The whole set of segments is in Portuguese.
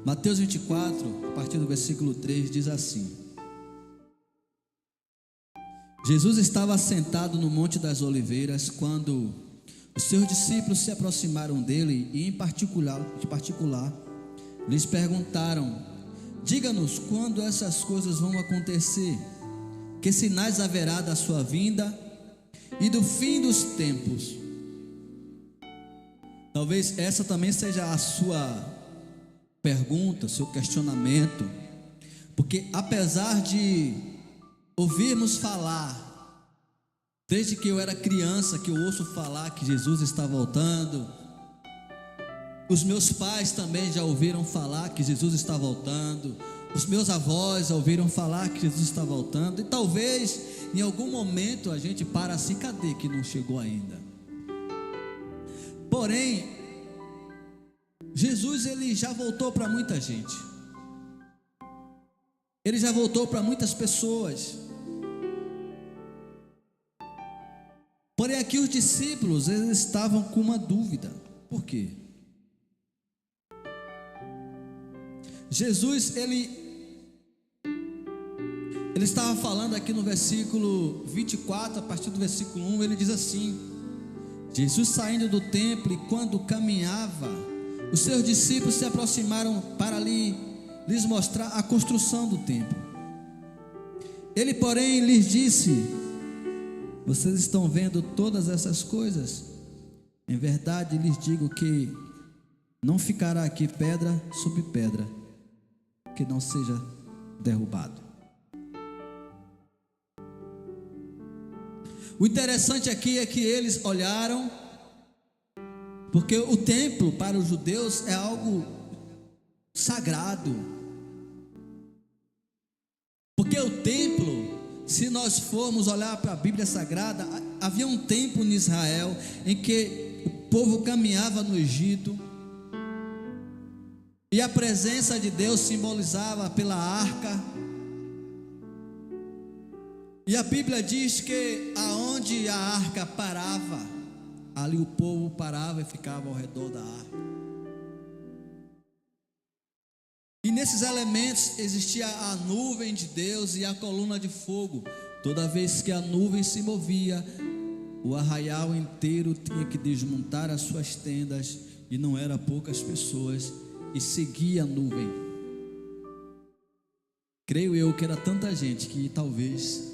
Mateus 24, a partir do versículo 3, diz assim: Jesus estava assentado no Monte das Oliveiras quando os seus discípulos se aproximaram dele e em particular lhes perguntaram: diga-nos quando essas coisas vão acontecer, que sinais haverá da sua vinda e do fim dos tempos. Talvez essa também seja a sua pergunta, seu questionamento, porque apesar de ouvirmos falar, desde que eu era criança, que eu ouço falar que Jesus está voltando, os meus pais também já ouviram falar que Jesus está voltando, os meus avós já ouviram falar que Jesus está voltando, e talvez em algum momento a gente para assim, cadê que não chegou ainda? Porém, Jesus ele já voltou para muita gente, ele já voltou para muitas pessoas. Porém aqui os discípulos eles estavam com uma dúvida. Por quê? Jesus ele estava falando aqui no versículo 24, a partir do versículo 1, ele diz assim: Jesus saindo do templo, e quando caminhava, os seus discípulos se aproximaram para lhes mostrar a construção do templo. Ele, porém, lhes disse: vocês estão vendo todas essas coisas? Em verdade lhes digo que não ficará aqui pedra sobre pedra que não seja derrubado. O interessante aqui é que eles olharam, porque o templo para os judeus é algo sagrado. Porque o templo, se nós formos olhar para a Bíblia Sagrada, havia um tempo em Israel em que o povo caminhava no Egito, e a presença de Deus simbolizava pela arca. E a Bíblia diz que aonde a arca parava, ali o povo parava e ficava ao redor da arca. E nesses elementos existia a nuvem de Deus e a coluna de fogo. Toda vez que a nuvem se movia, o arraial inteiro tinha que desmontar as suas tendas, e não eram poucas pessoas, e seguia a nuvem. Creio eu que era tanta gente que talvez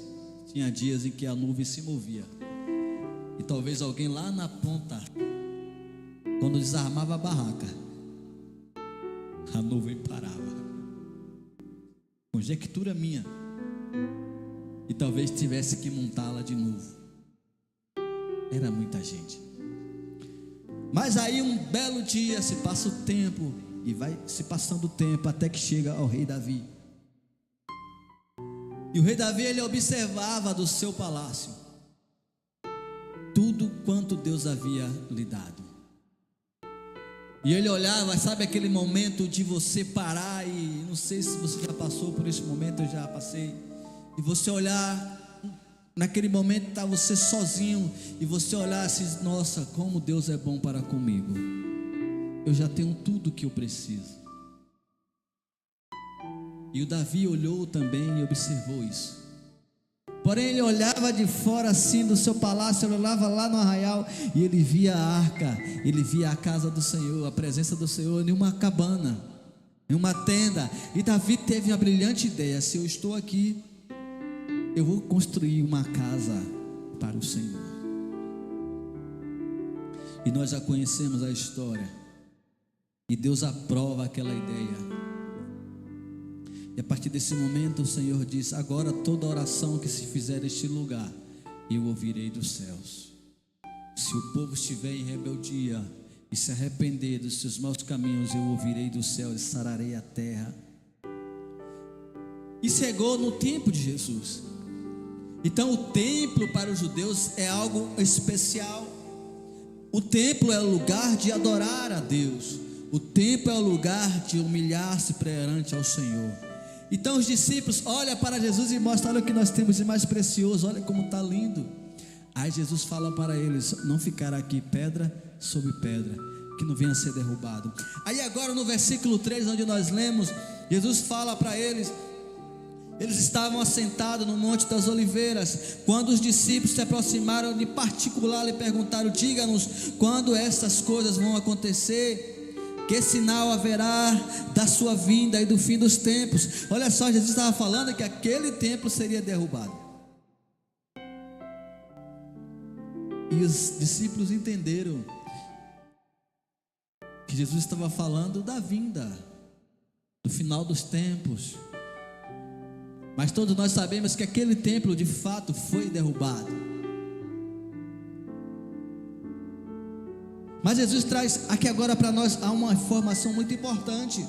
tinha dias em que a nuvem se movia, e talvez alguém lá na ponta, quando desarmava a barraca, a nuvem parava. Conjectura minha, e talvez tivesse que montá-la de novo. Era muita gente. Mas aí um belo dia se passa o tempo, e vai se passando o tempo até que chega ao rei Davi. E o rei Davi ele observava do seu palácio tudo quanto Deus havia lhe dado. E ele olhava, sabe aquele momento de você parar, e não sei se você já passou por esse momento, eu já passei, e você olhar, naquele momento está você sozinho, e você olhar assim: nossa, como Deus é bom para comigo, eu já tenho tudo que eu preciso. E o Davi olhou também e observou isso. Porém ele olhava de fora assim do seu palácio, ele olhava lá no arraial, e ele via a arca, ele via a casa do Senhor, a presença do Senhor em uma cabana, em uma tenda. E Davi teve uma brilhante ideia: se eu estou aqui, eu vou construir uma casa para o Senhor. E nós já conhecemos a história, e Deus aprova aquela ideia. E a partir desse momento o Senhor diz: agora toda oração que se fizer neste lugar, eu ouvirei dos céus. Se o povo estiver em rebeldia e se arrepender dos seus maus caminhos, eu ouvirei do céu e sararei a terra. E chegou no tempo de Jesus. Então o templo para os judeus é algo especial. O templo é o lugar de adorar a Deus. O templo é o lugar de humilhar-se perante ao Senhor. Então os discípulos olham para Jesus e mostram: olha o que nós temos de mais precioso, olha como está lindo. Aí Jesus fala para eles: não ficará aqui pedra sobre pedra que não venha a ser derrubado. Aí agora no versículo 3, onde nós lemos, Jesus fala para eles. Eles estavam assentados no Monte das Oliveiras, quando os discípulos se aproximaram de particular e perguntaram: diga-nos quando estas coisas vão acontecer, que sinal haverá da sua vinda e do fim dos tempos. Olha só, Jesus estava falando que aquele templo seria derrubado, e os discípulos entenderam que Jesus estava falando da vinda, do final dos tempos. Mas todos nós sabemos que aquele templo de fato foi derrubado. Mas Jesus traz aqui agora para nós uma informação muito importante.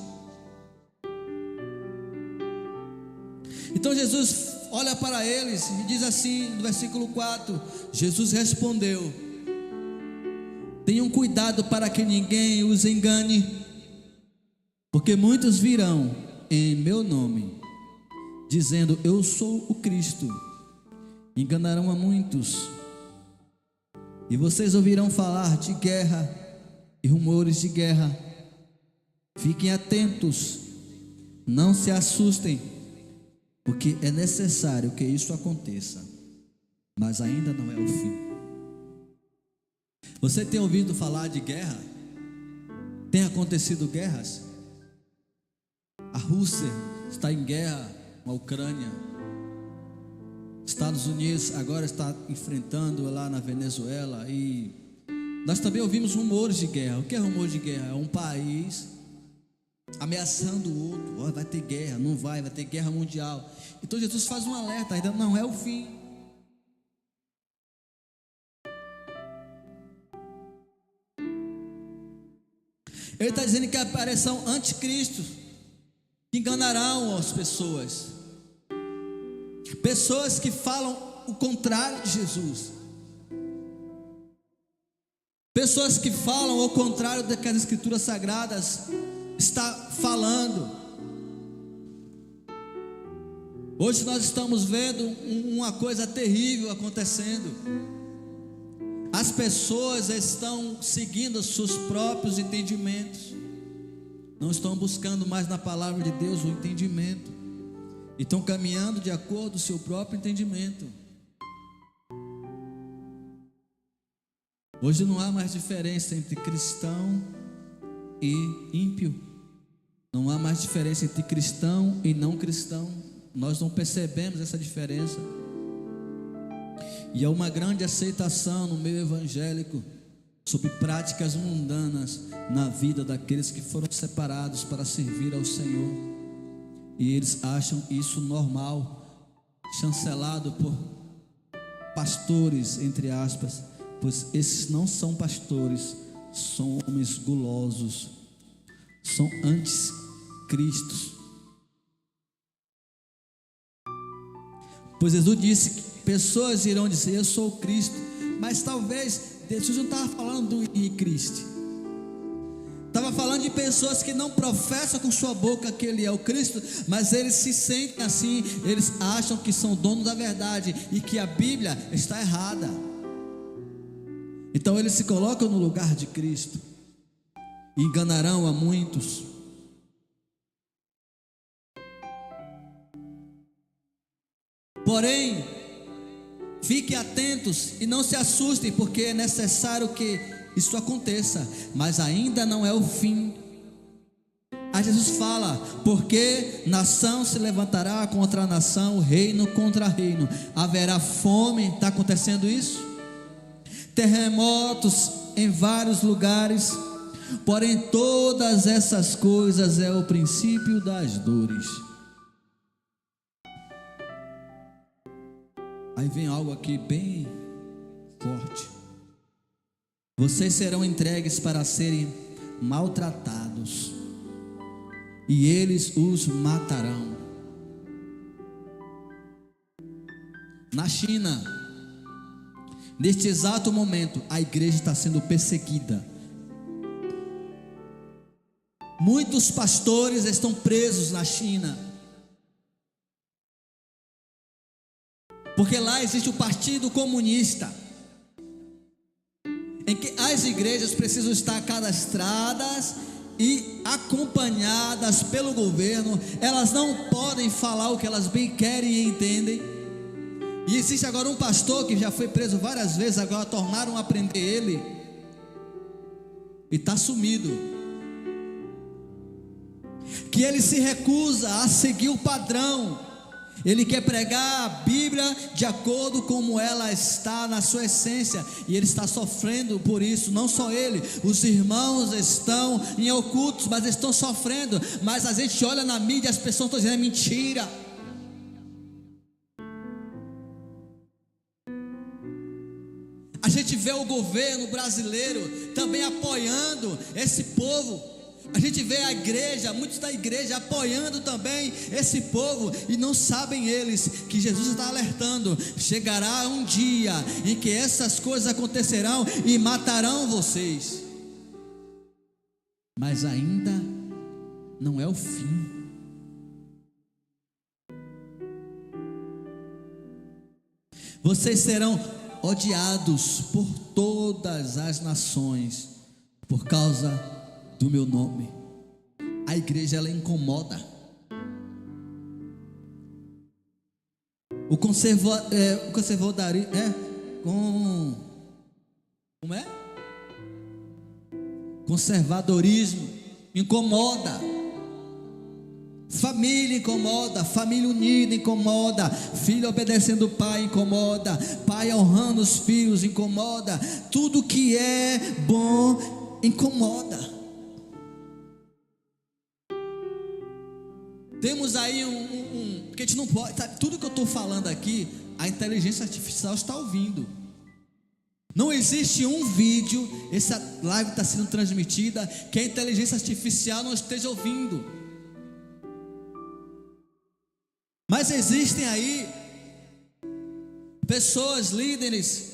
Então Jesus olha para eles e diz assim no versículo 4: Jesus respondeu: tenham cuidado para que ninguém os engane, porque muitos virão em meu nome, dizendo eu sou o Cristo, enganarão a muitos. E vocês ouvirão falar de guerra e rumores de guerra. Fiquem atentos, não se assustem, porque é necessário que isso aconteça, mas ainda não é o fim. Você tem ouvido falar de guerra? Tem acontecido guerras? A Rússia está em guerra com a Ucrânia. Estados Unidos agora está enfrentando lá na Venezuela. E nós também ouvimos rumores de guerra. O que é rumor de guerra? É um país ameaçando o outro: oh, vai ter guerra, não vai ter guerra mundial. Então Jesus faz um alerta: ainda não é o fim. Ele está dizendo que aparecerão anticristos que enganarão as pessoas, pessoas que falam o contrário de Jesus, pessoas que falam o contrário do que as Escrituras Sagradas está falando. Hoje nós estamos vendo uma coisa terrível acontecendo. As pessoas estão seguindo seus próprios entendimentos, não estão buscando mais na palavra de Deus o entendimento, e estão caminhando de acordo com o seu próprio entendimento. Hoje não há mais diferença entre cristão e ímpio, não há mais diferença entre cristão e não cristão. Nós não percebemos essa diferença. E há uma grande aceitação no meio evangélico sobre práticas mundanas na vida daqueles que foram separados para servir ao Senhor, e eles acham isso normal, chancelado por pastores, entre aspas, pois esses não são pastores, são homens gulosos, são anticristos. Pois Jesus disse que pessoas irão dizer eu sou o Cristo, mas talvez Jesus não estava falando do Cristo, estava falando de pessoas que não professam com sua boca que Ele é o Cristo, mas eles se sentem assim, eles acham que são donos da verdade e que a Bíblia está errada. Então eles se colocam no lugar de Cristo e enganarão a muitos. Porém, fiquem atentos e não se assustem, porque é necessário que isso aconteça, mas ainda não é o fim. Aí Jesus fala: porque nação se levantará contra nação, reino contra reino, haverá fome. Está acontecendo isso? Terremotos em vários lugares. Porém, todas essas coisas é o princípio das dores. Aí vem algo aqui bem forte: vocês serão entregues para serem maltratados, e eles os matarão. Na China, neste exato momento, a igreja está sendo perseguida. Muitos pastores estão presos na China, porque lá existe o Partido Comunista. em que as igrejas precisam estar cadastradas e acompanhadas pelo governo. Elas não podem falar o que elas bem querem e entendem. E existe agora um pastor que já foi preso várias vezes, agora tornaram a prender ele, e está sumido, que ele se recusa a seguir o padrão. Ele quer pregar a Bíblia de acordo como ela está na sua essência, e ele está sofrendo por isso. Não só ele, os irmãos estão em ocultos, mas estão sofrendo. Mas a gente olha na mídia, as pessoas estão dizendo: é mentira. A gente vê o governo brasileiro também apoiando esse povo. A gente vê a igreja, muitos da igreja apoiando também esse povo, e não sabem eles que Jesus está alertando: chegará um dia em que essas coisas acontecerão e matarão vocês, mas ainda não é o fim. Vocês serão odiados por todas as nações por causa do meu nome. A igreja, ela incomoda. O conservadorismo conservadorismo incomoda. Família incomoda, família unida incomoda, filho obedecendo o pai incomoda, pai honrando os filhos incomoda, tudo que é bom incomoda. Temos aí porque a gente não pode, tudo que eu estou falando aqui, a inteligência artificial está ouvindo. Não existe um vídeo, essa live está sendo transmitida, que a inteligência artificial não esteja ouvindo. Mas existem aí pessoas, líderes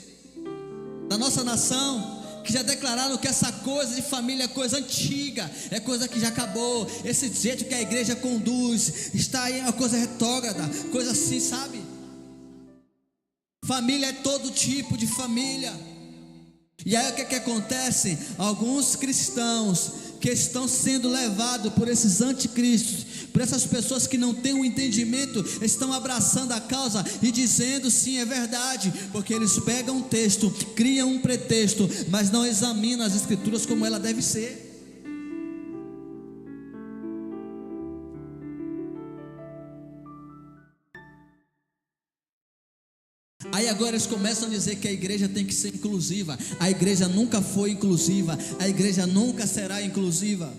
da nossa nação, que já declararam que essa coisa de família é coisa antiga, é coisa que já acabou. Esse jeito que a igreja conduz está aí uma coisa retrógrada, coisa assim, sabe? Família é todo tipo de família. E aí o que acontece? Alguns cristãos que estão sendo levados por esses anticristos, por essas pessoas que não têm um entendimento, estão abraçando a causa e dizendo: sim, é verdade, porque eles pegam um texto, criam um pretexto, mas não examinam as escrituras como ela deve ser. Aí agora eles começam a dizer que a igreja tem que ser inclusiva. A igreja nunca foi inclusiva, a igreja nunca será inclusiva.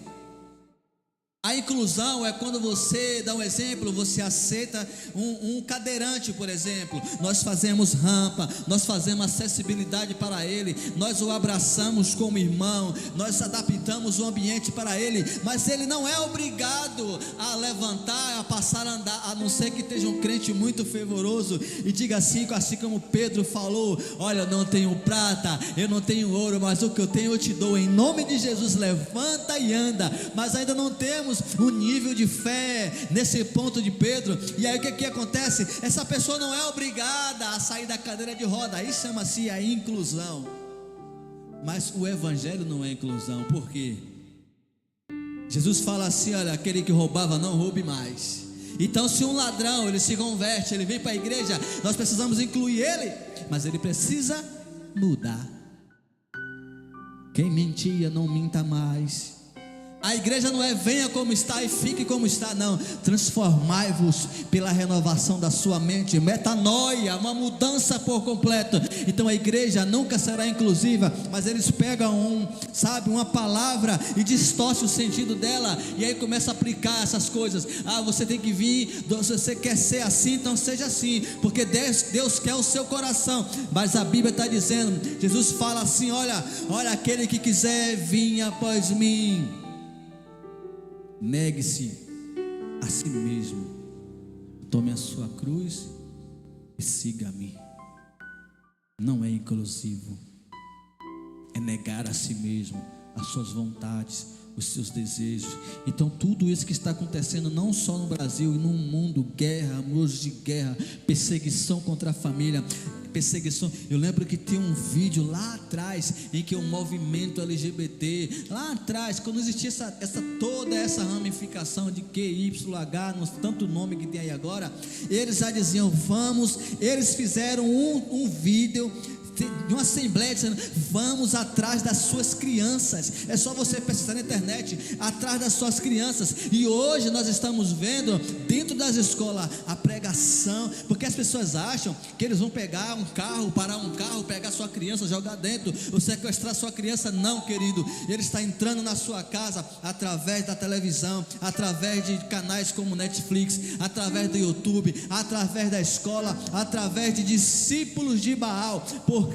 A inclusão é quando você, dá um exemplo, você aceita um cadeirante, por exemplo. Nós fazemos rampa, nós fazemos acessibilidade para ele, nós o abraçamos como irmão, nós adaptamos o ambiente para ele, mas ele não é obrigado a levantar, a passar a andar, a não ser que esteja um crente muito fervoroso e diga assim como Pedro falou: olha, eu não tenho prata, eu não tenho ouro, mas o que eu tenho eu te dou, em nome de Jesus, levanta e anda. Mas ainda não temos um nível de fé nesse ponto de Pedro. E aí o que acontece? Essa pessoa não é obrigada a sair da cadeira de roda. Aí chama-se a inclusão. Mas o evangelho não é inclusão. Por quê? Jesus fala assim: olha, aquele que roubava não roube mais. Então se um ladrão, ele se converte, ele vem para a igreja, nós precisamos incluir ele, mas ele precisa mudar. Quem mentia não minta mais. A igreja não é venha como está e fique como está, não. Transformai-vos pela renovação da sua mente, metanoia, uma mudança por completo. Então a igreja nunca será inclusiva, mas eles pegam uma palavra e distorcem o sentido dela, e aí começa a aplicar essas coisas. Você tem que vir, se você quer ser assim, então seja assim, porque Deus quer o seu coração. Mas a Bíblia está dizendo, Jesus fala assim: olha, aquele que quiser vir após mim, negue-se a si mesmo, tome a sua cruz e siga-me. Não é inclusivo, é negar a si mesmo, as suas vontades, os seus desejos. Então tudo isso que está acontecendo não só no Brasil e no mundo, guerra, rumores de guerra, perseguição contra a família, perseguição. Eu lembro que tem um vídeo lá atrás em que o movimento LGBT, lá atrás, quando existia toda essa ramificação de QYH, tanto nome que tem aí agora, eles já diziam eles fizeram um vídeo de uma assembleia dizendo: vamos atrás das suas crianças. É só você pesquisar na internet, atrás das suas crianças. E hoje nós estamos vendo dentro das escolas a pregação, porque as pessoas acham que eles vão pegar um carro, parar um carro, pegar sua criança, jogar dentro, ou sequestrar sua criança. Não, querido, ele está entrando na sua casa através da televisão, através de canais como Netflix, através do YouTube, através da escola, através de discípulos de Baal, porque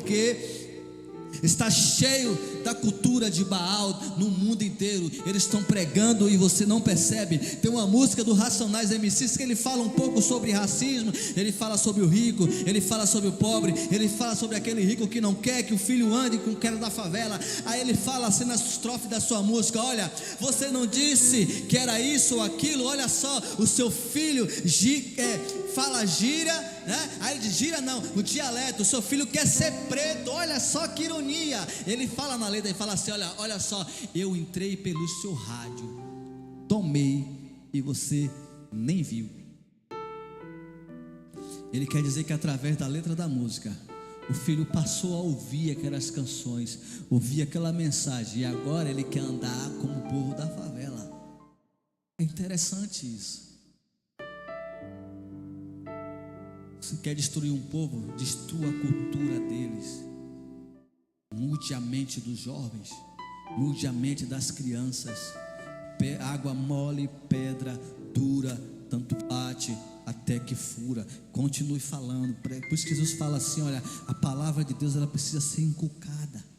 está cheio da cultura de Baal no mundo inteiro. Eles estão pregando e você não percebe. Tem uma música do Racionais MCs que ele fala um pouco sobre racismo. Ele fala sobre o rico, ele fala sobre o pobre, ele fala sobre aquele rico que não quer que o filho ande com o cara da favela. Aí ele fala assim na estrofe da sua música: olha, você não disse que era isso ou aquilo, olha só, o seu filho fala gíria, né? Aí ele diz gíria não, o dialeto, o seu filho quer ser preto, olha só que ironia. Ele fala na letra e fala assim: olha só, eu entrei pelo seu rádio, tomei e você nem viu. Ele quer dizer que através da letra da música, o filho passou a ouvir aquelas canções, ouvir aquela mensagem, e agora ele quer andar como o povo da favela. É interessante isso. Se quer destruir um povo, destrua a cultura deles. Mude a mente dos jovens, mude a mente das crianças. Água mole, pedra dura, tanto bate até que fura. Continue falando. Por isso que Jesus fala assim: olha, a palavra de Deus ela precisa ser inculcada.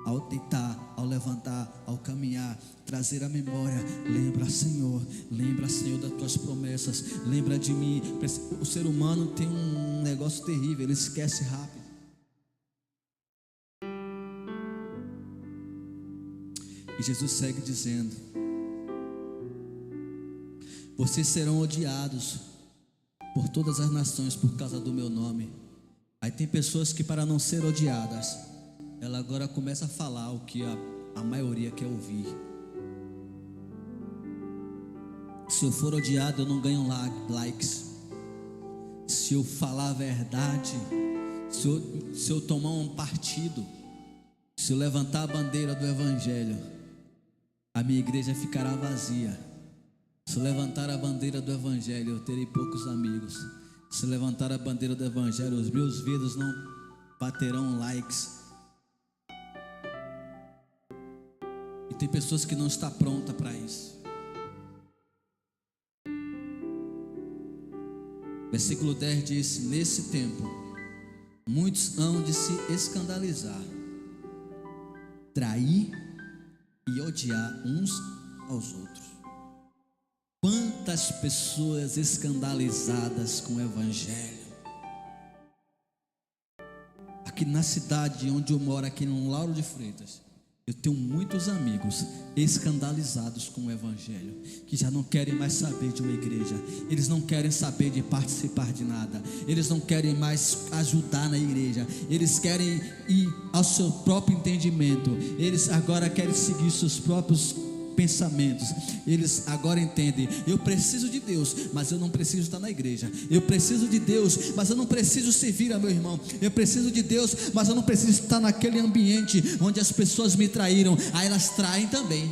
Ao deitar, ao levantar, ao caminhar, trazer a memória. Lembra, Senhor, das tuas promessas. Lembra de mim. O ser humano tem um negócio terrível, ele esquece rápido. E Jesus segue dizendo: vocês serão odiados por todas as nações por causa do meu nome. Aí tem pessoas que, para não ser odiadas, ela agora começa a falar o que a maioria quer ouvir. Se eu for odiado, eu não ganho likes. Se eu falar a verdade, se eu tomar um partido, se eu levantar a bandeira do Evangelho, a minha igreja ficará vazia. Se eu levantar a bandeira do Evangelho, eu terei poucos amigos. Se eu levantar a bandeira do Evangelho, os meus vídeos não baterão likes. E tem pessoas que não estão prontas para isso. Versículo 10 diz: nesse tempo muitos hão de se escandalizar, trair e odiar uns aos outros. Quantas pessoas escandalizadas com o Evangelho. Aqui na cidade onde eu moro, aqui no Lauro de Freitas, eu tenho muitos amigos escandalizados com o Evangelho, que já não querem mais saber de uma igreja. Eles não querem saber de participar de nada. Eles não querem mais ajudar na igreja. Eles querem ir ao seu próprio entendimento. Eles agora querem seguir seus próprios pensamentos. Eles agora entendem: eu preciso de Deus, mas eu não preciso estar na igreja. Eu preciso de Deus, mas eu não preciso servir a meu irmão. Eu preciso de Deus, mas eu não preciso estar naquele ambiente onde as pessoas me traíram. Aí elas traem também.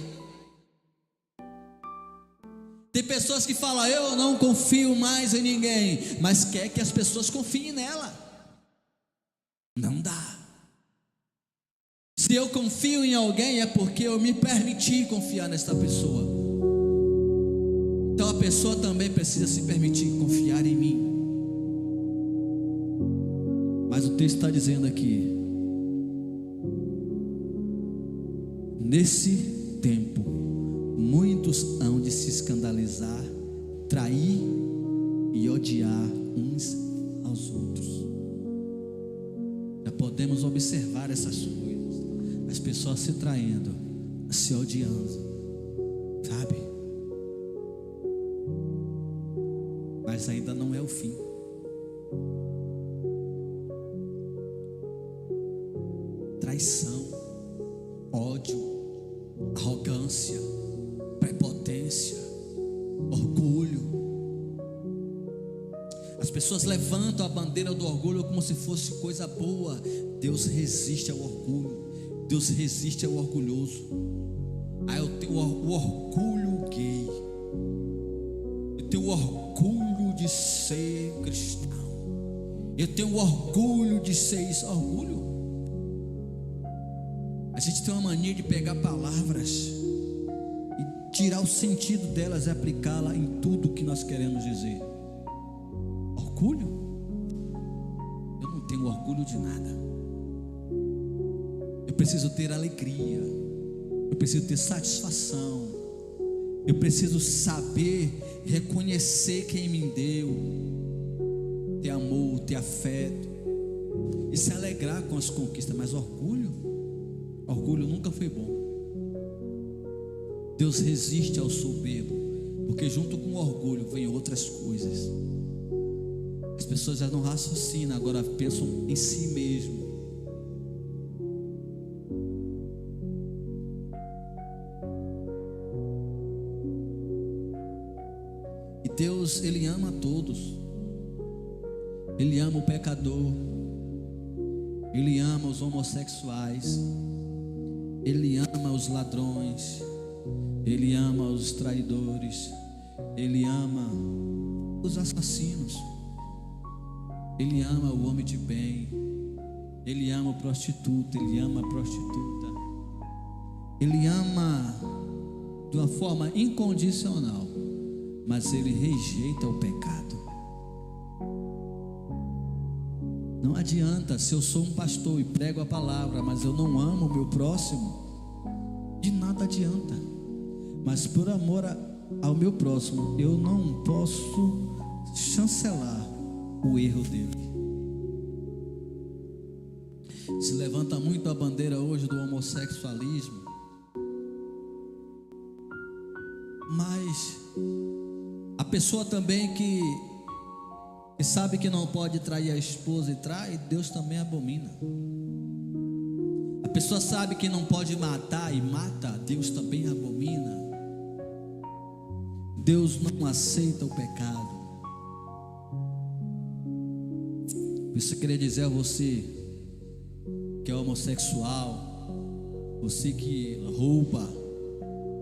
Tem pessoas que falam: eu não confio mais em ninguém, mas quer que as pessoas confiem nela. Não dá. Se eu confio em alguém, é porque eu me permiti confiar nesta pessoa. Então a pessoa também precisa se permitir confiar em mim. Mas o texto está dizendo aqui: nesse tempo muitos hão de se escandalizar, trair e odiar uns aos outros. Já podemos observar essas coisas. As pessoas se traindo, se odiando, sabe? Mas ainda não é o fim. Traição, ódio, arrogância, prepotência, orgulho. As pessoas levantam a bandeira do orgulho como se fosse coisa boa. Deus resiste ao orgulho. Deus resiste ao orgulhoso. Eu tenho o orgulho gay. Eu tenho o orgulho de ser cristão. Eu tenho o orgulho de ser isso. Orgulho. A gente tem uma mania de pegar palavras e tirar o sentido delas e aplicá-la em tudo que nós queremos dizer. Orgulho? Eu não tenho orgulho de nada. Eu preciso ter alegria. Eu preciso ter satisfação. Eu preciso saber reconhecer quem me deu, ter amor, ter afeto e se alegrar com as conquistas. Mas orgulho nunca foi bom. Deus resiste ao soberbo, porque junto com o orgulho vem outras coisas. As pessoas já não raciocinam, agora pensam em si mesmo. E Deus, Ele ama a todos. Ele ama o pecador. Ele ama os homossexuais. Ele ama os ladrões. Ele ama os traidores. Ele ama os assassinos. Ele ama o homem de bem. Ele ama o prostituto. Ele ama a prostituta. Ele ama de uma forma incondicional, mas Ele rejeita o pecado. Não adianta, se eu sou um pastor e prego a palavra, mas eu não amo o meu próximo, de nada adianta. Mas por amor ao meu próximo, eu não posso chancelar o erro dele. Se levanta muito a bandeira hoje do homossexualismo, mas a pessoa também que sabe que não pode trair a esposa e trai, Deus também abomina. A pessoa sabe que não pode matar e mata, Deus também abomina. Deus não aceita o pecado. Por isso eu queria dizer a você que é homossexual, você que rouba,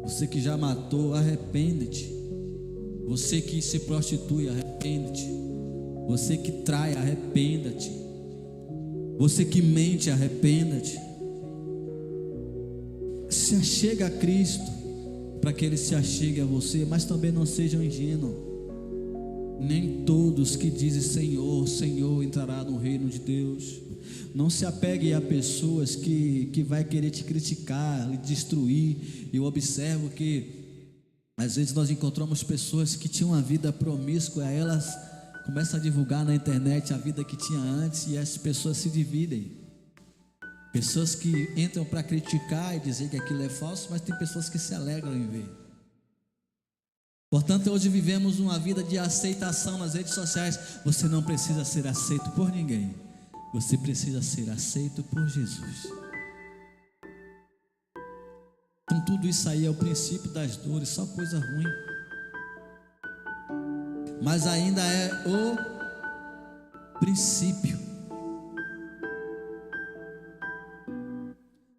você que já matou, arrepende-te. Você que se prostitui, arrepende-te. Você que trai, arrependa-te. Você que mente, arrependa-te. Se achega a Cristo, para que Ele se achegue a você, mas também não seja ingênuo. Nem todos que dizem Senhor, Senhor entrará no reino de Deus. Não se apegue a pessoas que vai querer te criticar, lhe destruir. Eu observo que às vezes nós encontramos pessoas que tinham uma vida promíscua, elas começam a divulgar na internet a vida que tinha antes, e as pessoas se dividem. Pessoas que entram para criticar e dizer que aquilo é falso, mas tem pessoas que se alegram em ver. Portanto, hoje vivemos uma vida de aceitação nas redes sociais. Você não precisa ser aceito por ninguém. Você precisa ser aceito por Jesus. Então tudo isso aí é o princípio das dores, só coisa ruim. Mas ainda é o princípio.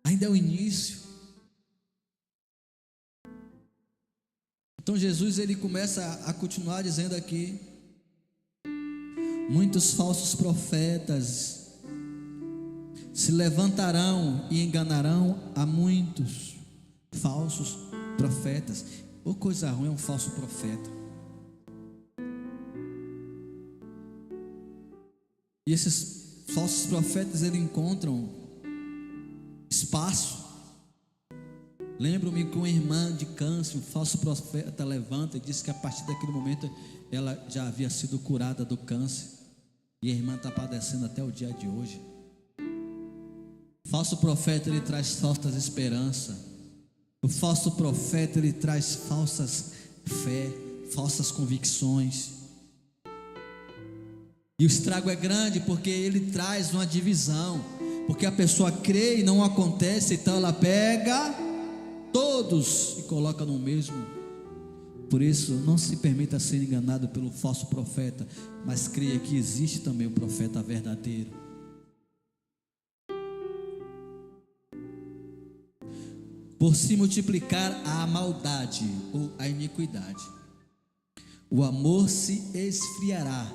Ainda é o início. Então Jesus, ele começa a continuar dizendo aqui: muitos falsos profetas se levantarão e enganarão a muitos falsos profetas. Ou coisa ruim é um falso profeta. E esses falsos profetas, eles encontram espaço. Lembro-me que uma irmã de câncer, um falso profeta, levanta e diz que a partir daquele momento ela já havia sido curada do câncer, e a irmã está padecendo até o dia de hoje. Falso profeta, ele traz falsas esperanças. O O falso profeta, ele traz falsas fé, falsas convicções. E o estrago é grande porque ele traz uma divisão. Porque a pessoa crê e não acontece, então ela pega todos e coloca no mesmo. Por isso, não se permita ser enganado pelo falso profeta, mas creia que existe também o profeta verdadeiro. Por se multiplicar a maldade ou a iniquidade, o amor se esfriará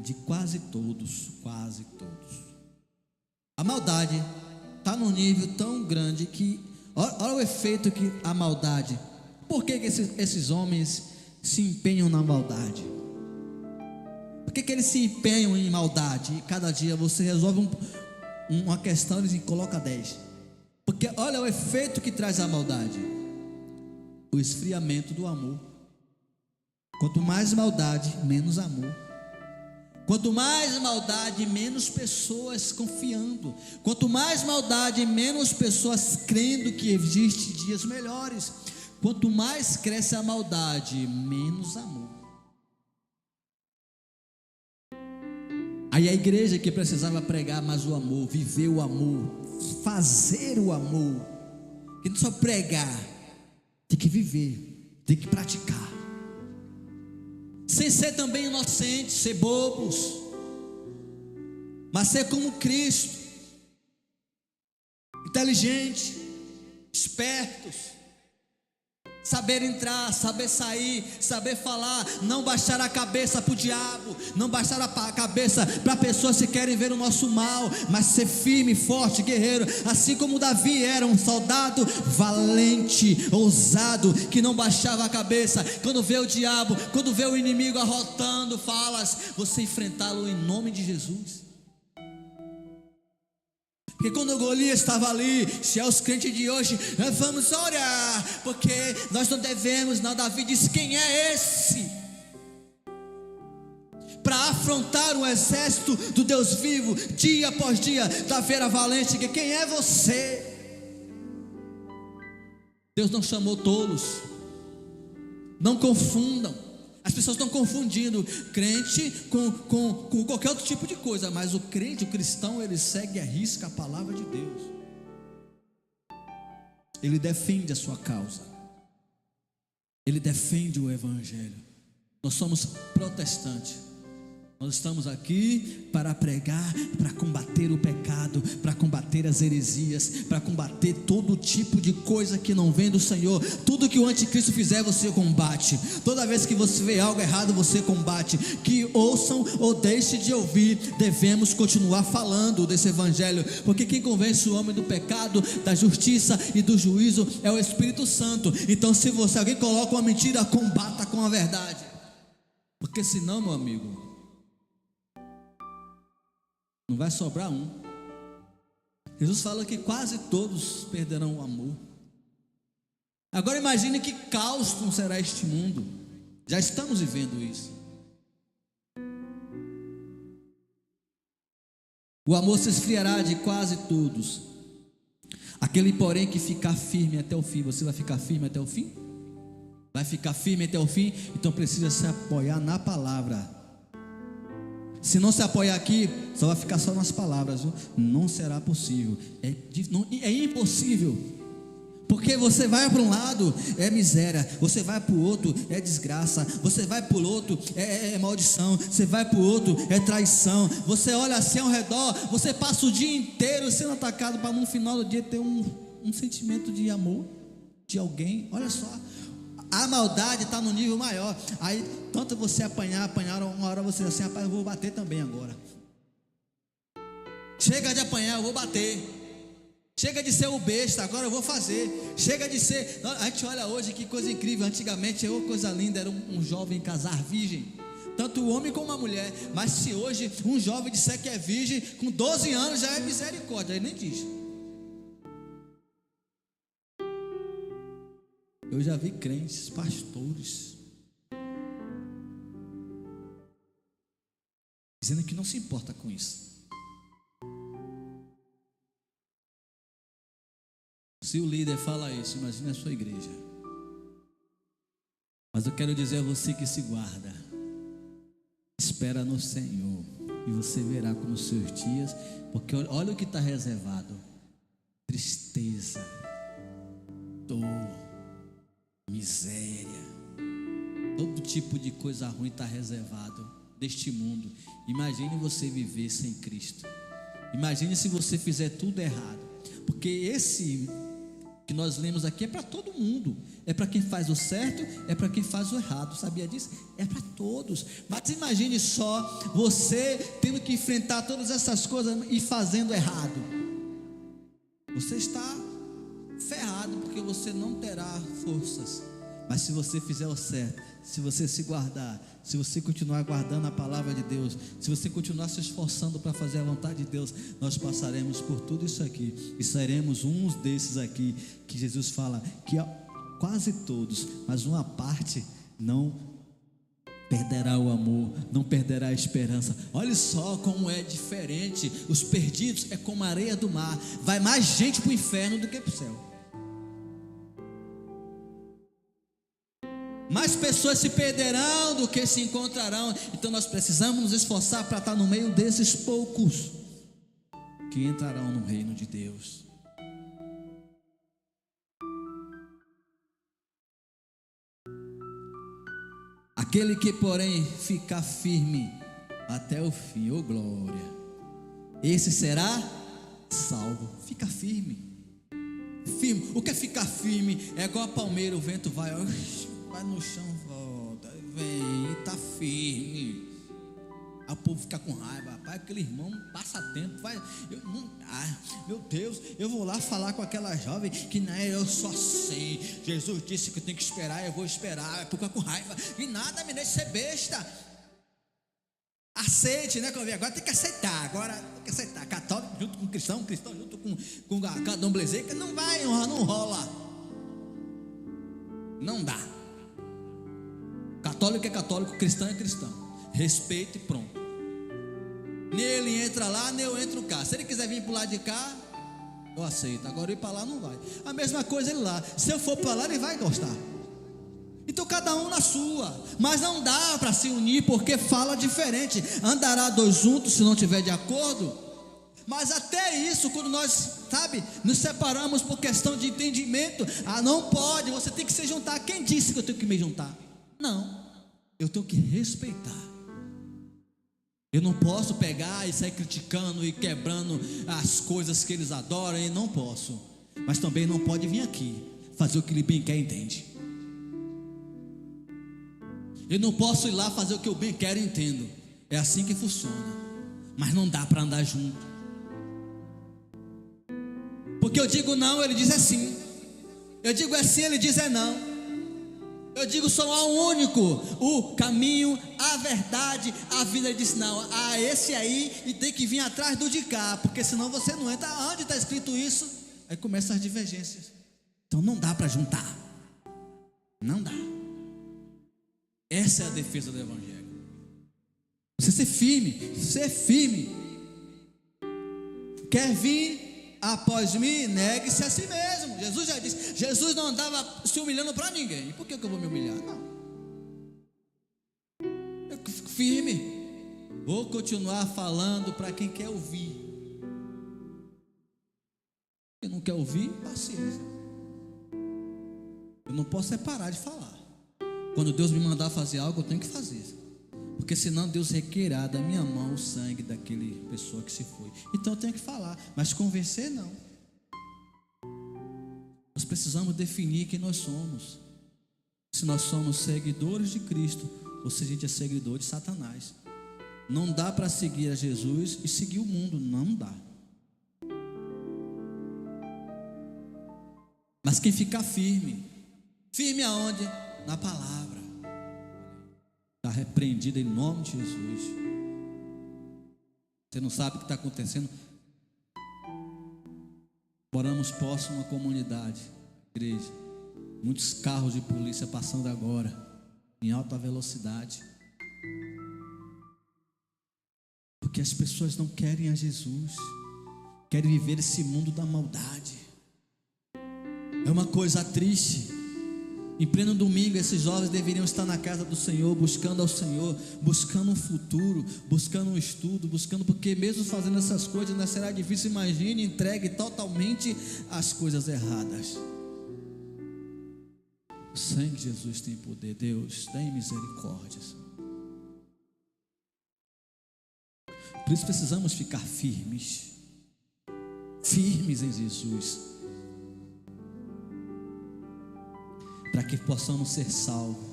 de quase todos, quase todos. A maldade está num nível tão grande que, olha o efeito que a maldade. Por que esses homens se empenham na maldade? Por que eles se empenham em maldade? E cada dia você resolve uma questão e coloca 10. Porque olha o efeito que traz a maldade: o esfriamento do amor. Quanto mais maldade, menos amor. Quanto mais maldade, menos pessoas confiando. Quanto mais maldade, menos pessoas crendo que existem dias melhores. Quanto mais cresce a maldade, menos amor. Aí a igreja que precisava pregar mais o amor, viver o amor, fazer o amor, que não só pregar, tem que viver, tem que praticar. Sem ser também inocentes, ser bobos, mas ser como Cristo, inteligente, espertos, saber entrar, saber sair, saber falar, não baixar a cabeça para o diabo, não baixar a cabeça para pessoas que querem ver o nosso mal, mas ser firme, forte, guerreiro, assim como Davi era um soldado valente, ousado, que não baixava a cabeça. Quando vê o diabo, quando vê o inimigo arrotando falas, você enfrentá-lo em nome de Jesus. Porque quando Golias estava ali, se é os crentes de hoje, vamos orar, porque nós não devemos, não. Davi disse: quem é esse para afrontar o exército do Deus vivo, dia após dia? Davi era valente. Quem é você? Deus não chamou tolos. Não confundam. As pessoas estão confundindo crente com qualquer outro tipo de coisa, mas o crente, o cristão, ele segue à risca a palavra de Deus. Ele defende a sua causa. Ele defende o evangelho. Nós somos protestantes. Nós estamos aqui para pregar, para combater o pecado, para combater as heresias, para combater todo tipo de coisa que não vem do Senhor. Tudo que o anticristo fizer, você combate. Toda vez que você vê algo errado, você combate. Que ouçam ou deixe de ouvir, devemos continuar falando desse evangelho, porque quem convence o homem do pecado, da justiça e do juízo é o Espírito Santo. Então, se alguém coloca uma mentira, combata com a verdade, porque senão, meu amigo, não vai sobrar um. Jesus fala que quase todos perderão o amor. Agora imagine que caos não será este mundo. Já estamos vivendo isso. O amor se esfriará de quase todos. Aquele, porém, que ficar firme até o fim. Você vai ficar firme até o fim? Vai ficar firme até o fim? Então precisa se apoiar na palavra. Se não se apoiar aqui, só vai ficar só nas palavras, viu? Não será possível. É impossível. Porque você vai para um lado, é miséria. Você vai para o outro, é desgraça. Você vai para o outro, é maldição. Você vai para o outro, é traição. Você olha assim ao redor, você passa o dia inteiro sendo atacado, para no final do dia ter um sentimento de amor de alguém. Olha só, a maldade está no nível maior. Aí, tanto você apanharam, uma hora você assim: rapaz, eu vou bater também agora. Chega de apanhar, eu vou bater. Chega de ser o besta, agora eu vou fazer. Chega de ser. A gente olha hoje que coisa incrível. Antigamente, coisa linda, era um jovem casar virgem, tanto o homem como a mulher. Mas se hoje um jovem disser que é virgem, com 12 anos já é misericórdia, ele nem diz. Eu já vi crentes, pastores, dizendo que não se importa com isso. Se o líder fala isso, imagine a sua igreja. Mas eu quero dizer a você que se guarda, espera no Senhor, e você verá como os seus dias, porque olha o que está reservado: tristeza, dor, miséria, todo tipo de coisa ruim está reservado deste mundo. Imagine você viver sem Cristo. Imagine se você fizer tudo errado, porque esse que nós lemos aqui é para todo mundo, é para quem faz o certo, é para quem faz o errado, sabia disso? É para todos. Mas imagine só você tendo que enfrentar todas essas coisas e fazendo errado. Você está ferrado, porque você não terá forças. Mas se você fizer o certo, se você se guardar, se você continuar guardando a palavra de Deus, se você continuar se esforçando para fazer a vontade de Deus, nós passaremos por tudo isso aqui e seremos uns desses aqui que Jesus fala que quase todos, mas uma parte não perderá o amor, não perderá a esperança. Olha só como é diferente. Os perdidos é como a areia do mar. Vai mais gente para o inferno do que para o céu. Mais pessoas se perderão do que se encontrarão. Então nós precisamos nos esforçar para estar no meio desses poucos que entrarão no reino de Deus. Aquele que, porém, ficar firme até o fim, ô glória, esse será salvo. Fica firme. Firme. O que é ficar firme? É igual a palmeira, o vento vai no chão, volta, vem, e tá firme. Aí o povo fica com raiva. Rapaz, aquele irmão passa tempo, meu Deus, eu vou lá falar com aquela jovem que não é, eu sou assim. Jesus disse que eu tenho que esperar, eu vou esperar. Fica com raiva e nada me deixa ser besta. Aceite, né? Agora tem que aceitar. Agora tem que aceitar. Católico junto com cristão, cristão junto com candomblé, não vai, não rola. Não dá. Católico é católico, cristão é cristão. Respeito e pronto. Nem ele entra lá, nem eu entro cá. Se ele quiser vir para o lado de cá, eu aceito. Agora ir para lá não vai. A mesma coisa ele lá. Se eu for para lá, ele vai gostar. Então cada um na sua. Mas não dá para se unir, porque fala diferente. Andará dois juntos se não tiver de acordo. Mas até isso, quando nós, nos separamos por questão de entendimento, não pode, você tem que se juntar. Quem disse que eu tenho que me juntar? Não, eu tenho que respeitar. Eu não posso pegar e sair criticando e quebrando as coisas que eles adoram, e não posso. Mas também não pode vir aqui fazer o que ele bem quer e entende. Eu não posso ir lá fazer o que eu bem quero e entendo. É assim que funciona. Mas não dá para andar junto. Porque eu digo não, ele diz é sim. Eu digo é sim, ele diz é não. Eu digo só há um único, o caminho, a verdade, a vida. Ele disse não, esse aí, e tem que vir atrás do de cá, porque senão você não entra. Onde está escrito isso? Aí começam as divergências. Então não dá para juntar. Não dá. Essa é a defesa do evangelho. Você ser firme, ser firme. Quer vir após mim, negue-se a si mesmo. Jesus já disse. Jesus não andava se humilhando para ninguém. Por que eu vou me humilhar? Não. Eu fico firme. Vou continuar falando para quem quer ouvir. Quem não quer ouvir, paciência. Eu não posso parar de falar. Quando Deus me mandar fazer algo, eu tenho que fazer. Porque senão Deus requerá da minha mão o sangue daquele pessoa que se foi. Então eu tenho que falar, mas convencer não. Nós precisamos definir quem nós somos. Se nós somos seguidores de Cristo, ou se a gente é seguidor de Satanás. Não dá para seguir a Jesus e seguir o mundo, não dá. Mas quem ficar firme, firme aonde? Na palavra. Está repreendido em nome de Jesus. Você não sabe o que está acontecendo. Moramos próximo a uma comunidade, igreja. Muitos carros de polícia passando agora, em alta velocidade. Porque as pessoas não querem a Jesus. Querem viver esse mundo da maldade. É uma coisa triste. Em pleno domingo, esses jovens deveriam estar na casa do Senhor, buscando ao Senhor, buscando um futuro, buscando um estudo, porque mesmo fazendo essas coisas, não será difícil. Imagine, entregue totalmente as coisas erradas. O sangue de Jesus tem poder. Deus, tem misericórdia. Por isso precisamos ficar firmes em Jesus, para que possamos ser salvos.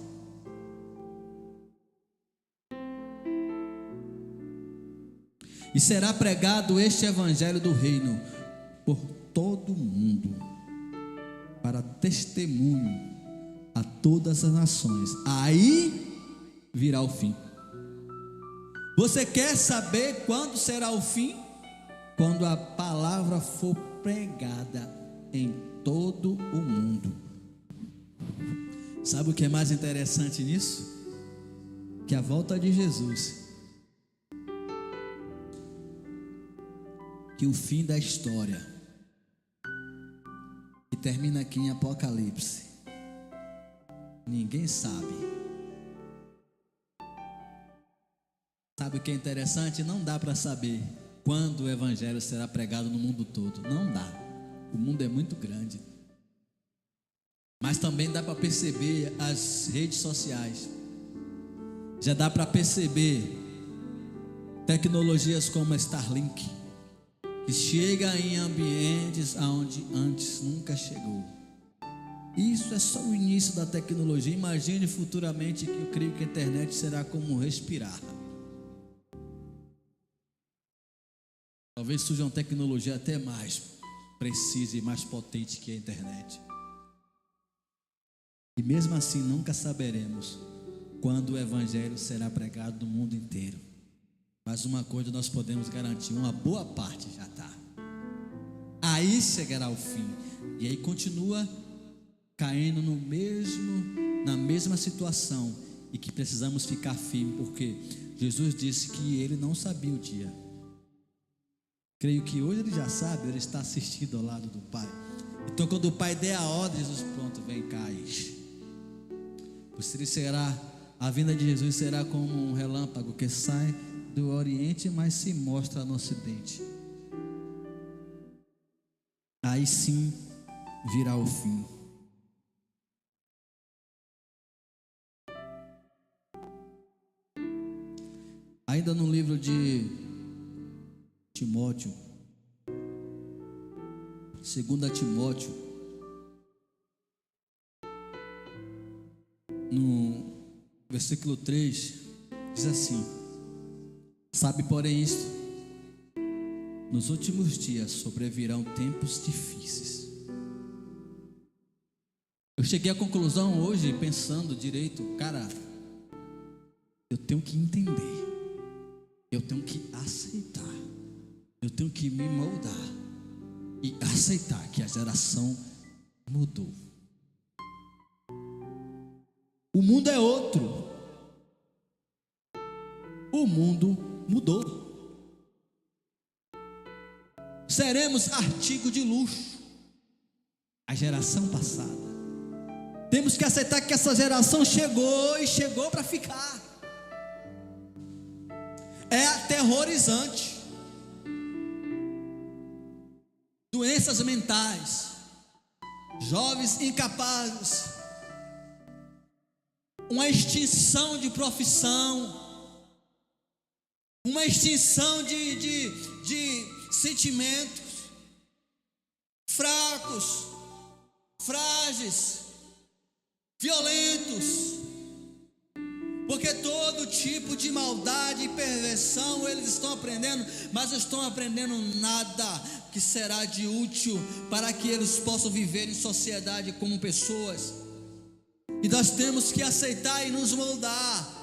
E será pregado este evangelho do reino por todo o mundo, para testemunho a todas as nações. Aí virá o fim. Você quer saber quando será o fim? Quando a palavra for pregada em todo o mundo. Sabe o que é mais interessante nisso? Que a volta de Jesus, que o fim da história, que termina aqui em Apocalipse, ninguém sabe. Sabe o que é interessante? Não dá para saber quando o evangelho será pregado no mundo todo. Não dá. O mundo é muito grande. Mas também dá para perceber as redes sociais. Já dá para perceber tecnologias como a Starlink, que chega em ambientes aonde antes nunca chegou. Isso é só o início da tecnologia. Imagine futuramente, que eu creio que a internet será como respirar. Talvez surja uma tecnologia até mais precisa e mais potente que a internet. E mesmo assim nunca saberemos quando o evangelho será pregado no mundo inteiro. Mas uma coisa nós podemos garantir: uma boa parte já está. Aí chegará o fim. E aí continua caindo na mesma situação, e que precisamos ficar firmes, porque Jesus disse que ele não sabia o dia. Creio que hoje ele já sabe, ele está assistindo ao lado do Pai. Então quando o Pai der a ordem, Jesus, pronto, vem cá. Por isso a vinda de Jesus será como um relâmpago que sai do Oriente, mas se mostra no Ocidente. Aí sim virá o fim. Ainda no livro de Timóteo, 2 Timóteo, no versículo 3, diz assim: sabe, porém, isto: nos últimos dias sobrevirão tempos difíceis. Eu cheguei à conclusão hoje, pensando direito, cara, eu tenho que entender, eu tenho que aceitar, eu tenho que me moldar e aceitar que a geração mudou. O mundo é outro. O mundo mudou. Seremos artigo de luxo. A geração passada. Temos que aceitar que essa geração chegou e chegou para ficar. É aterrorizante. Doenças mentais, jovens incapazes, uma extinção de profissão, uma extinção de sentimentos, fracos, frágeis, violentos, porque todo tipo de maldade e perversão eles estão aprendendo, mas não estão aprendendo nada que será de útil para que eles possam viver em sociedade como pessoas. E nós temos que aceitar e nos moldar,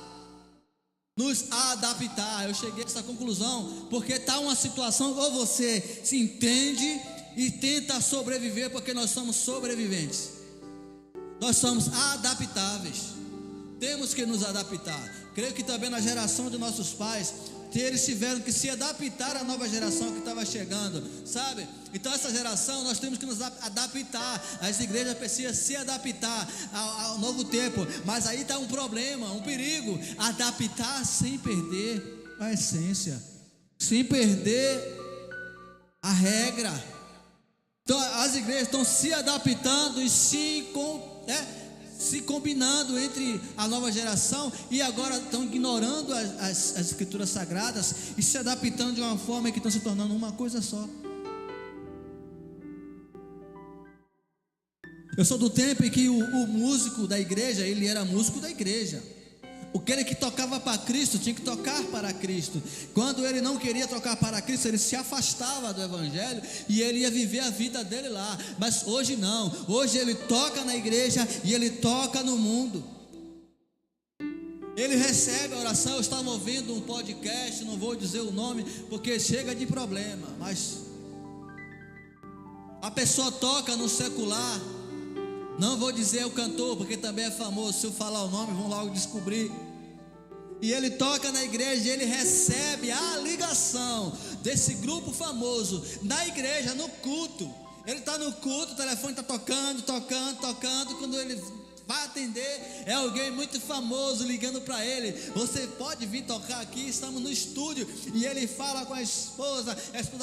nos adaptar. Eu cheguei a essa conclusão porque está uma situação, ou você se entende e tenta sobreviver, porque nós somos sobreviventes, nós somos adaptáveis, temos que nos adaptar. Creio que também na geração de nossos pais eles tiveram que se adaptar à nova geração que estava chegando, sabe? Então essa geração nós temos que nos adaptar. As igrejas precisam se adaptar ao novo tempo. Mas aí está um problema, um perigo: adaptar sem perder a essência, sem perder a regra. Então as igrejas estão se adaptando e se combinando entre a nova geração, e agora estão ignorando as escrituras sagradas e se adaptando de uma forma que estão se tornando uma coisa só. Eu sou do tempo em que o músico da igreja, ele era músico da igreja. Aquele que tocava para Cristo tinha que tocar para Cristo. Quando ele não queria tocar para Cristo, ele se afastava do evangelho e ele ia viver a vida dele lá. Mas hoje não, hoje ele toca na igreja e ele toca no mundo. Ele recebe a oração. Eu estava ouvindo um podcast, não vou dizer o nome porque chega de problema, mas a pessoa toca no secular. Não vou dizer o cantor, porque também é famoso. Se eu falar o nome, vão logo descobrir. E ele toca na igreja e ele recebe a ligação desse grupo famoso na igreja, no culto. Ele está no culto, o telefone está tocando. Quando ele vai atender, é alguém muito famoso ligando para ele: você pode vir tocar aqui, estamos no estúdio. E ele fala com a esposa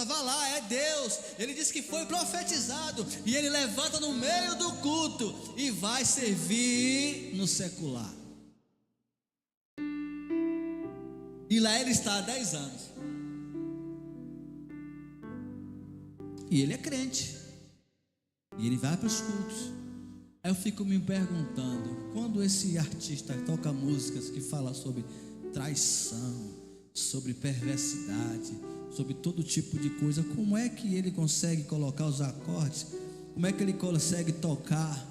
vai lá, é Deus. Ele diz que foi profetizado, e ele levanta no meio do culto e vai servir no secular. E lá ele está há 10 anos. E ele é crente, e ele vai para os cultos. Aí eu fico me perguntando, quando esse artista toca músicas que falam sobre traição, sobre perversidade, sobre todo tipo de coisa, como é que ele consegue colocar os acordes? Como é que ele consegue tocar?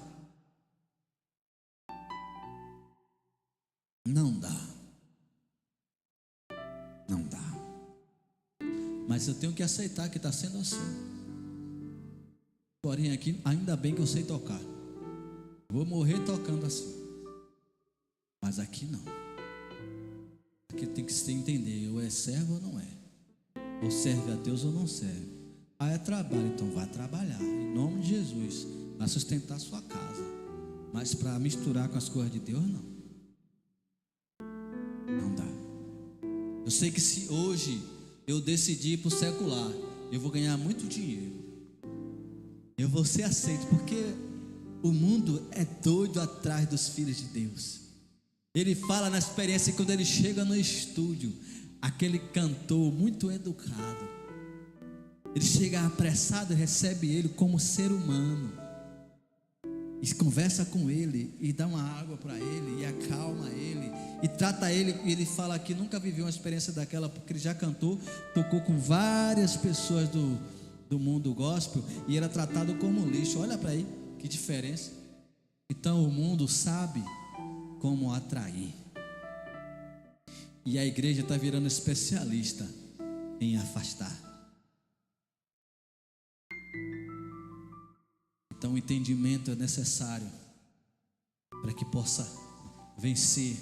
Não dá. Não dá. Mas eu tenho que aceitar que está sendo assim. Porém aqui, ainda bem que eu sei tocar. Vou morrer tocando assim. Mas aqui não. Aqui tem que se entender: ou é servo ou não é. Ou serve a Deus ou não serve. Ah, é trabalho, então vai trabalhar em nome de Jesus, vai sustentar a sua casa. Mas para misturar com as coisas de Deus, não. Não dá. Eu sei que se hoje eu decidir ir para o secular, eu vou ganhar muito dinheiro. Eu vou ser aceito, porque o mundo é doido atrás dos filhos de Deus. Ele fala na experiência que quando ele chega no estúdio, aquele cantor muito educado, ele chega apressado e recebe ele como ser humano, e conversa com ele, e dá uma água para ele, e acalma ele, e trata ele. E ele fala que nunca viveu uma experiência daquela, porque ele já tocou com várias pessoas do mundo gospel, e era tratado como lixo. Olha para aí, que diferença. Então o mundo sabe como atrair, e a igreja está virando especialista em afastar. Então o entendimento é necessário para que possa vencer.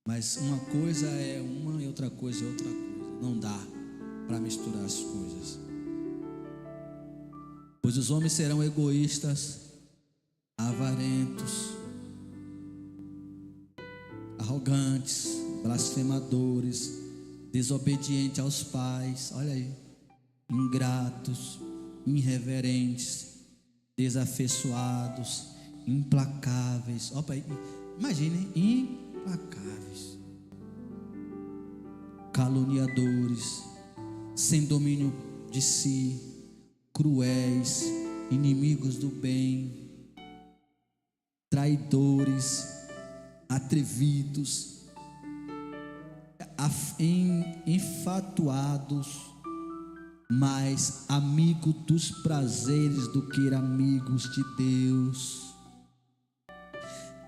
Mas uma coisa é uma e outra coisa é outra coisa. Não dá para misturar as coisas. Pois os homens serão egoístas, avarentos, arrogantes, blasfemadores, desobedientes aos pais, olha aí, ingratos, irreverentes, desafeiçoados, implacáveis. Opa, imagine, implacáveis, caluniadores, sem domínio de si, cruéis, inimigos do bem, traidores, atrevidos, enfatuados, mais amigo dos prazeres do que amigos de Deus,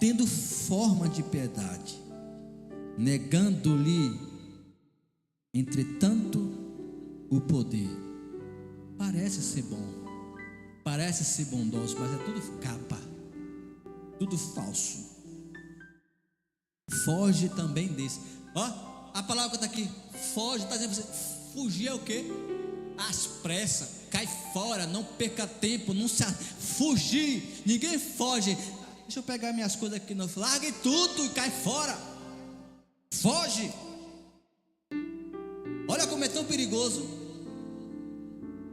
tendo forma de piedade, negando-lhe, entretanto, o poder. Parece ser bom, parece ser bondoso, mas é tudo capa, tudo falso. Foge também desse. a palavra que está aqui, foge, está dizendo você, fugir é o quê? Às pressas, cai fora, não perca tempo, não se fugir, ninguém foge. Deixa eu pegar minhas coisas aqui, não, largue tudo e cai fora, foge. Olha como é tão perigoso.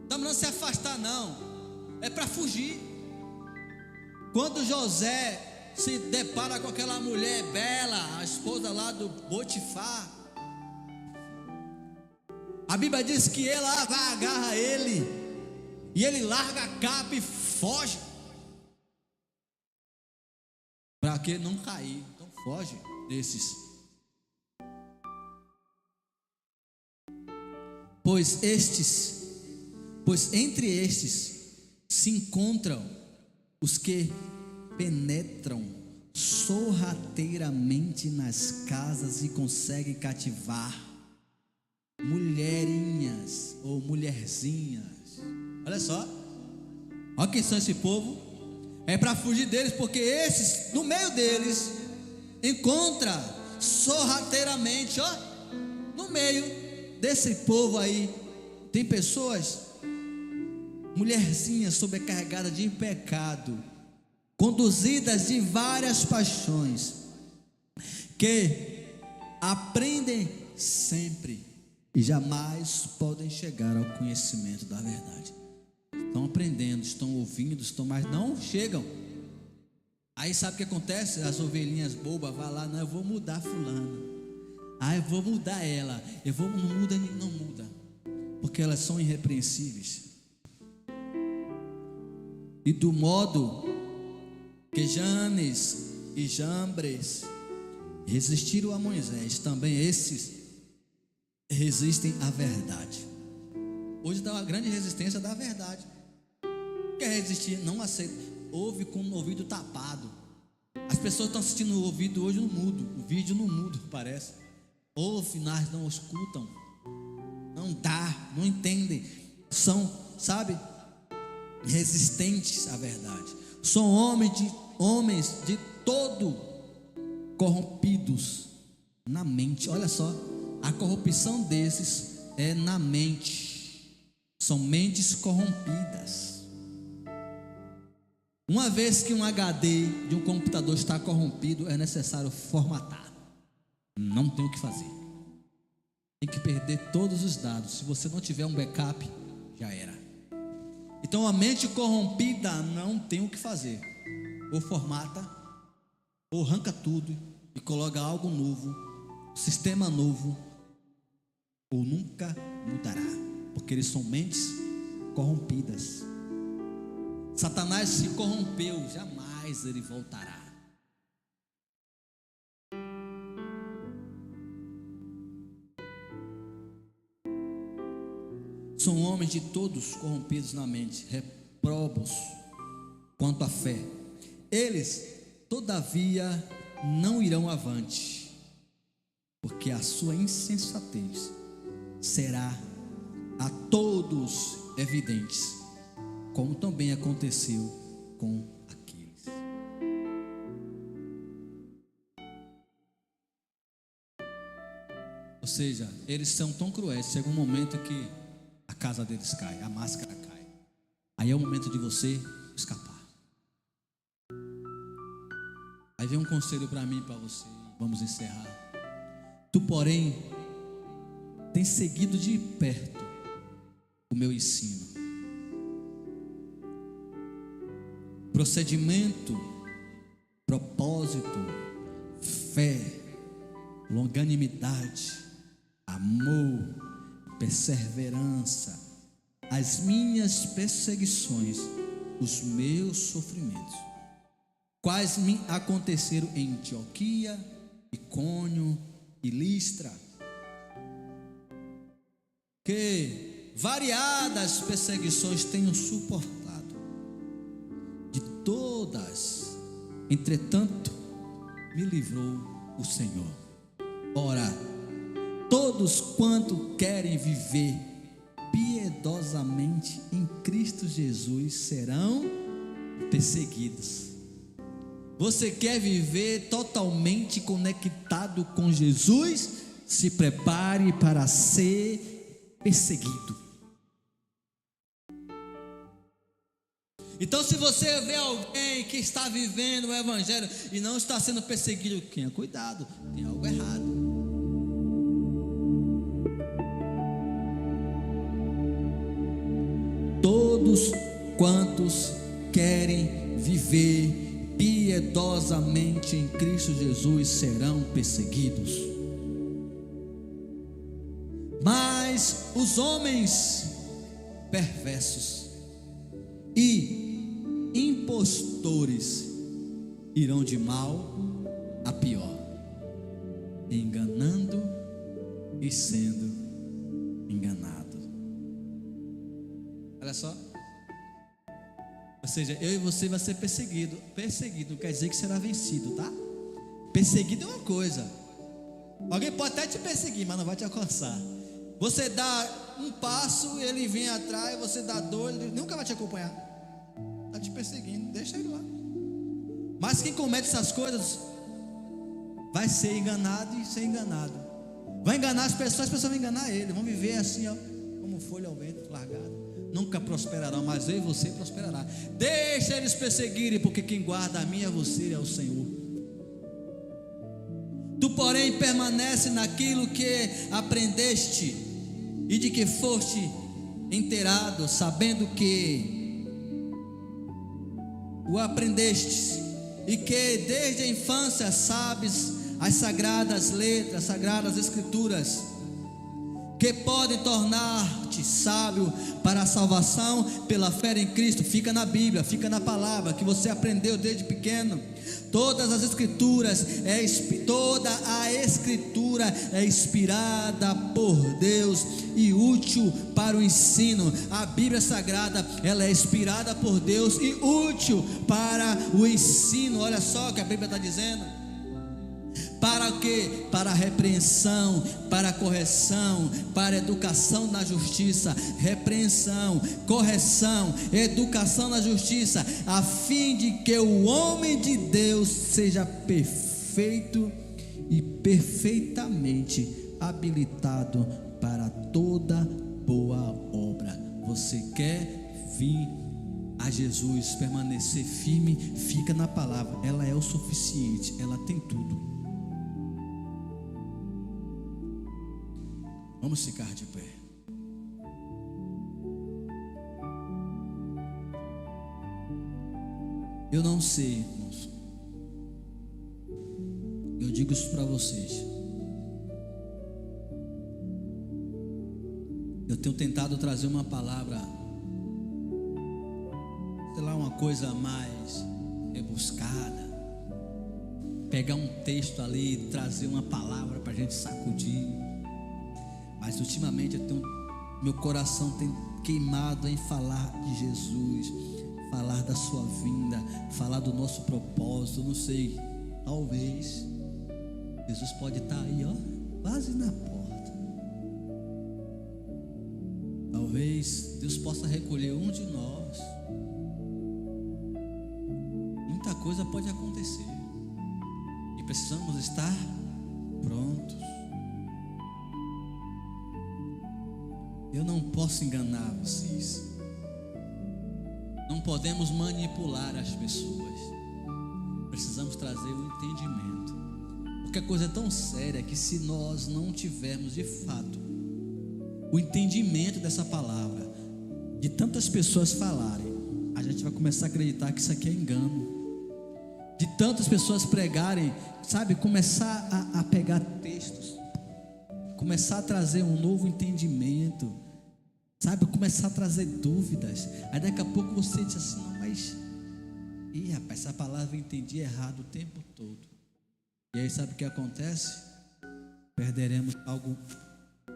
Não precisa se afastar não, é para fugir. Quando José se depara com aquela mulher bela, a esposa lá do Potifar, a Bíblia diz que ela vai agarrar ele, e ele larga a capa e foge, para que não cair. Então foge desses. Pois entre estes se encontram os que penetram sorrateiramente nas casas e conseguem cativar mulherinhas ou mulherzinhas. Olha só, olha quem são esse povo. É para fugir deles, porque esses, no meio deles, encontra sorrateiramente, ó, no meio desse povo aí, tem pessoas, mulherzinhas sobrecarregadas de pecado, conduzidas de várias paixões, que aprendem sempre e jamais podem chegar ao conhecimento da verdade. Estão aprendendo, estão ouvindo, mas não chegam. Aí sabe o que acontece? As ovelhinhas bobas vão lá, não, eu vou mudar fulano, eu vou mudar ela, não muda, porque elas são irrepreensíveis. E do modo que Janes e Jambres resistiram a Moisés, também esses resistem à verdade. Hoje dá uma grande resistência da verdade. Quer resistir? Não aceita. Ouve com o ouvido tapado. As pessoas estão assistindo o ouvido hoje no mudo, o vídeo no mudo, parece. Ouve, mas não escutam. Não dá, não entendem. São, sabe, resistentes à verdade. São homens de todo corrompidos na mente. Olha só, a corrupção desses é na mente. São mentes corrompidas. Uma vez que um HD de um computador está corrompido, é necessário formatar. Não tem o que fazer. Tem que perder todos os dados. Se você não tiver um backup, já era. Então a mente corrompida não tem o que fazer. Ou formata, ou arranca tudo e coloca algo novo, sistema novo, ou nunca mudará, porque eles são mentes corrompidas. Satanás se corrompeu, jamais ele voltará. São homens de todos corrompidos na mente, reprobos quanto à fé. Eles, todavia, não irão avante, porque a sua insensatez será a todos evidente, como também aconteceu com Aquiles. Ou seja, eles são tão cruéis, chega um momento que a casa deles cai, a máscara cai. Aí é o momento de você escapar. Aí vem um conselho para mim e para você. Vamos encerrar. Tu, porém, tens seguido de perto o meu ensino, procedimento, propósito, fé, longanimidade, amor, perseverança, as minhas perseguições, os meus sofrimentos, quais me aconteceram em Antioquia, Icônio e Listra, que variadas perseguições tenho suportado. De todas, entretanto, me livrou o Senhor. Ora, todos quanto querem viver piedosamente em Cristo Jesus serão perseguidos. Você quer viver totalmente conectado com Jesus? se prepare para ser perseguido. Então, se você vê alguém que está vivendo o evangelho e não está sendo perseguido, tenha cuidado, tem algo errado. Todos quantos querem viver piedosamente em Cristo Jesus serão perseguidos. Mas os homens perversos e impostores irão de mal a pior, enganando e sendo enganado. Olha só. Ou seja, eu e você vai ser perseguido. Perseguido não quer dizer que será vencido, tá? Perseguido é uma coisa. Alguém pode até te perseguir, mas não vai te alcançar. Você dá um passo, ele vem atrás, você dá dois, ele nunca vai te acompanhar. Está te perseguindo, deixa ele lá. Mas quem comete essas coisas vai ser enganado e ser enganado. Vai enganar as pessoas vão enganar ele. Vão viver assim, ó, como folha ao vento, largado. Nunca prosperarão, mas eu e você prosperará. Deixa eles perseguirem, porque quem guarda a mim é você, é o Senhor. Tu, porém, permanece naquilo que aprendeste e de que foste inteirado, sabendo que o aprendestes e que desde a infância sabes as sagradas letras, sagradas escrituras, que podem tornar-te sábio para a salvação pela fé em Cristo. Fica na Bíblia, fica na palavra que você aprendeu desde pequeno. Todas as escrituras, toda a escritura é inspirada por Deus e útil para o ensino. A Bíblia Sagrada, ela é inspirada por Deus e útil para o ensino. Olha só o que a Bíblia está dizendo. Para o quê? Para a repreensão, para a correção, para a educação na justiça. Repreensão, correção, educação na justiça, a fim de que o homem de Deus seja perfeito e perfeitamente habilitado para toda boa obra. Você quer vir a Jesus, permanecer firme, fica na palavra. Ela é o suficiente, ela tem tudo. Vamos ficar de pé. Eu não sei, irmãos. Eu digo isso para vocês. Eu tenho tentado trazer uma palavra, sei lá, uma coisa mais rebuscada. Pegar um texto ali e trazer uma palavra para a gente sacudir. Mas ultimamente meu coração tem queimado em falar de Jesus, falar da sua vinda, falar do nosso propósito. Não sei, talvez Jesus pode estar aí, ó, quase na porta. Talvez Deus possa recolher um de nós. Muita coisa pode acontecer e precisamos estar prontos. Eu não posso enganar vocês. Não podemos manipular as pessoas. Precisamos trazer o entendimento. Porque a coisa é tão séria que se nós não tivermos de fato o entendimento dessa palavra, de tantas pessoas falarem, a gente vai começar a acreditar que isso aqui é engano. De tantas pessoas pregarem, sabe, começar a pegar textos, começar a trazer um novo entendimento, sabe, começar a trazer dúvidas. Aí daqui a pouco você diz assim: não, mas rapaz, essa palavra eu entendi errado o tempo todo. E aí sabe o que acontece? Perderemos algo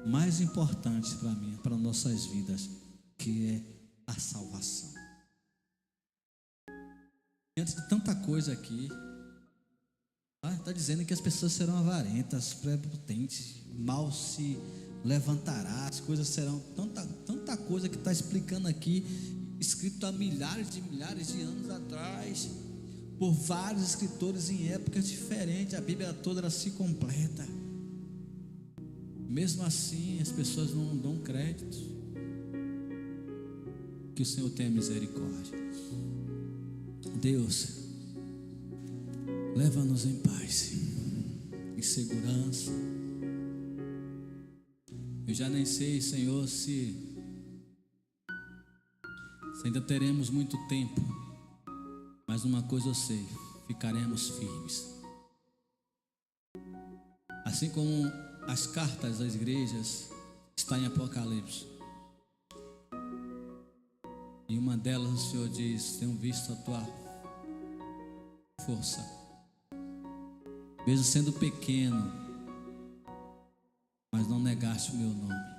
mais importante para nossas vidas, que é a salvação. Diante de tanta coisa aqui, está dizendo que as pessoas serão avarentas, prepotentes, mal se levantará, as coisas serão, tanta coisa que está explicando aqui, escrito há milhares de anos atrás, por vários escritores em épocas diferentes. A Bíblia toda ela se completa. Mesmo assim, as pessoas não dão crédito. Que o Senhor tenha misericórdia. Deus, leva-nos em paz, em segurança. Eu já nem sei, Senhor, se ainda teremos muito tempo, mas uma coisa eu sei: ficaremos firmes. Assim como as cartas das igrejas está em Apocalipse, e uma delas o Senhor diz: tenho visto a tua força, mesmo sendo pequeno, mas não negaste o meu nome.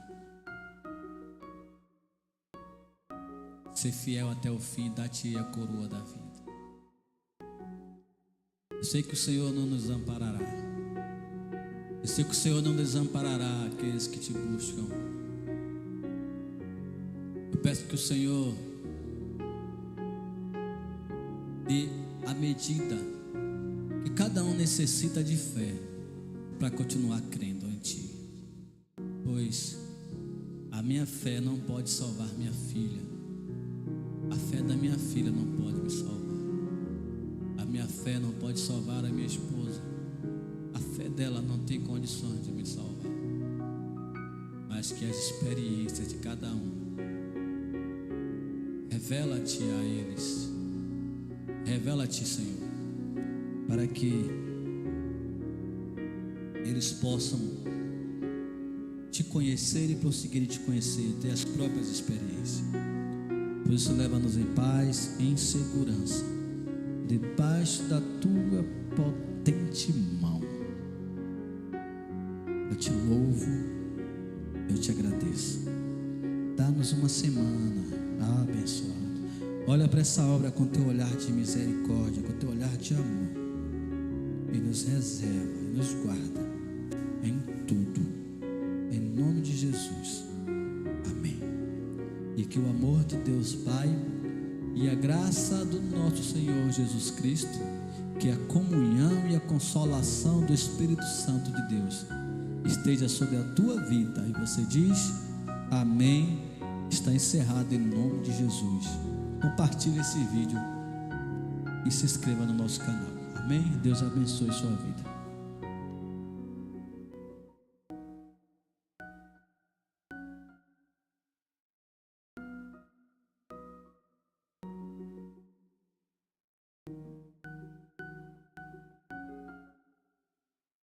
Ser fiel até o fim, dá-te a coroa da vida. Eu sei que o Senhor não nos amparará. Eu sei que o Senhor não desamparará aqueles que te buscam. Eu peço que o Senhor dê a medida que cada um necessita de fé para continuar crendo em Ti. Pois a minha fé não pode salvar minha filha. A fé da minha filha não pode me salvar. A minha fé não pode salvar a minha esposa. A fé dela não tem condições de me salvar. Mas que as experiências de cada um, revela-te a eles. Revela-te, Senhor, para que eles possam te conhecer e prosseguir te conhecer, ter as próprias experiências. Por isso, leva-nos em paz, em segurança, debaixo da tua potente mão. Eu te louvo, eu te agradeço. Dá-nos uma semana abençoada. Olha para essa obra com teu olhar de misericórdia, com teu olhar de amor, e nos reserva, e nos guarda em tudo, em nome de Jesus, amém. E que o amor de Deus Pai e a graça do nosso Senhor Jesus Cristo, que a comunhão e a consolação do Espírito Santo de Deus esteja sobre a tua vida. E você diz amém. Está encerrado em nome de Jesus. Compartilhe esse vídeo e se inscreva no nosso canal. Amém? Deus abençoe sua vida.